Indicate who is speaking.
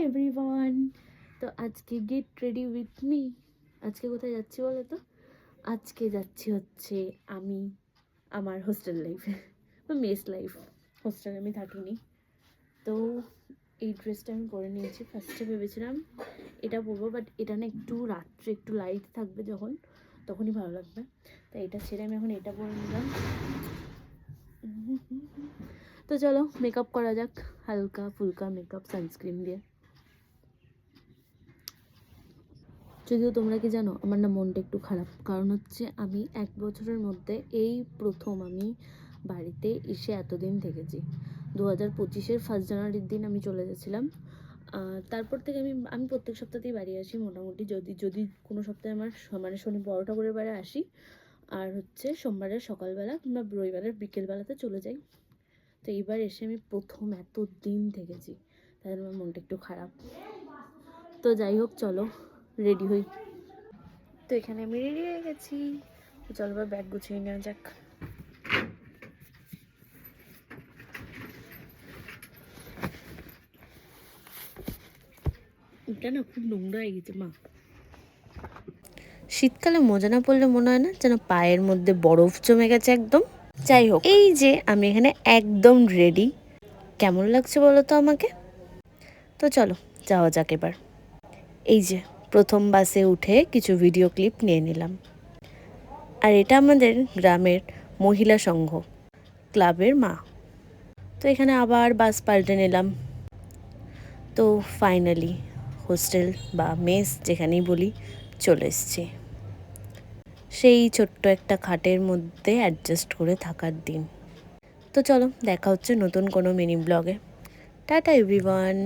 Speaker 1: Everyone, তো আজকে get ready with me. আজকে কোথায় যাচ্ছি বলো তো? আজকে যাচ্ছি হচ্ছে আমি আমার হোস্টেল লাইফে বা মেস লাইফ। হোস্টেলে আমি থাকিনি, তো এই ড্রেসটা আমি পরে নিয়েছি। ফার্স্টে ভেবেছিলাম এটা পরবো, বাট এটা না একটু রাত্রে একটু লাইট থাকবে, তখনই ভালো লাগবে। তাই এটা ছেড়ে আমি এখন এটা পরে নিলাম। তো চলো মেকআপ করা যাক, হালকা ফুলকা মেকআপ সানস্ক্রিন দিয়ে। যদিও তোমরা কি জানো, আমার না মনটা একটু খারাপ, কারণ হচ্ছে আমি 1 বছরের মধ্যে এই প্রথম আমি বাড়িতে এসে এতদিন থেকেছি। 2025-এর 1 জানুয়ারির দিন আমি চলে গেছিলাম। তারপর থেকে আমি প্রত্যেক সপ্তাহতেই বাড়ি আসি মোটামুটি। যদি কোনো সপ্তাহে আমার মানে শনি 12টা করে বারে আসি, আর হচ্ছে সোমবারের সকালবেলা কিংবা রবিবারের বিকেলবেলাতে চলে যাই। তো এইবার এসে আমি প্রথম এত দিন থেকেছি, তাই আমার মনটা একটু খারাপ। তো যাই হোক, চলো রেডি হই। তো এখানে আমি রেডি হয়ে গেছি, তো চলো এবার ব্যাগ গুছিয়ে নেওয়া যাক। এটা না খুব নোংরা হয়ে গেছে মা। শীতকালে মোজা না পরলে মনে হয় না যেন পায়ের মধ্যে বরফ জমে গেছে একদম। যাই হোক, এই যে আমি এখানে একদম রেডি। কেমন লাগছে বলো তো আমাকে? তো চলো যাওয়া যাক এবার। এই যে প্রথম বাসে উঠে কিছু ভিডিও ক্লিপ নিয়ে নিলাম। আর এটা আমাদের গ্রামের মহিলা সংঘ ক্লাবের মা। তো এখানে আবার বাস পাল্টে নিলাম। তো ফাইনালি হোস্টেল বা মেস যেখানেই বলি চলে এসেছি। সেই ছোট্ট একটা খাটের মধ্যে অ্যাডজাস্ট করে থাকার দিন। তো চলো দেখা হচ্ছে নতুন কোনো মিনি ব্লগে। Tata everyone.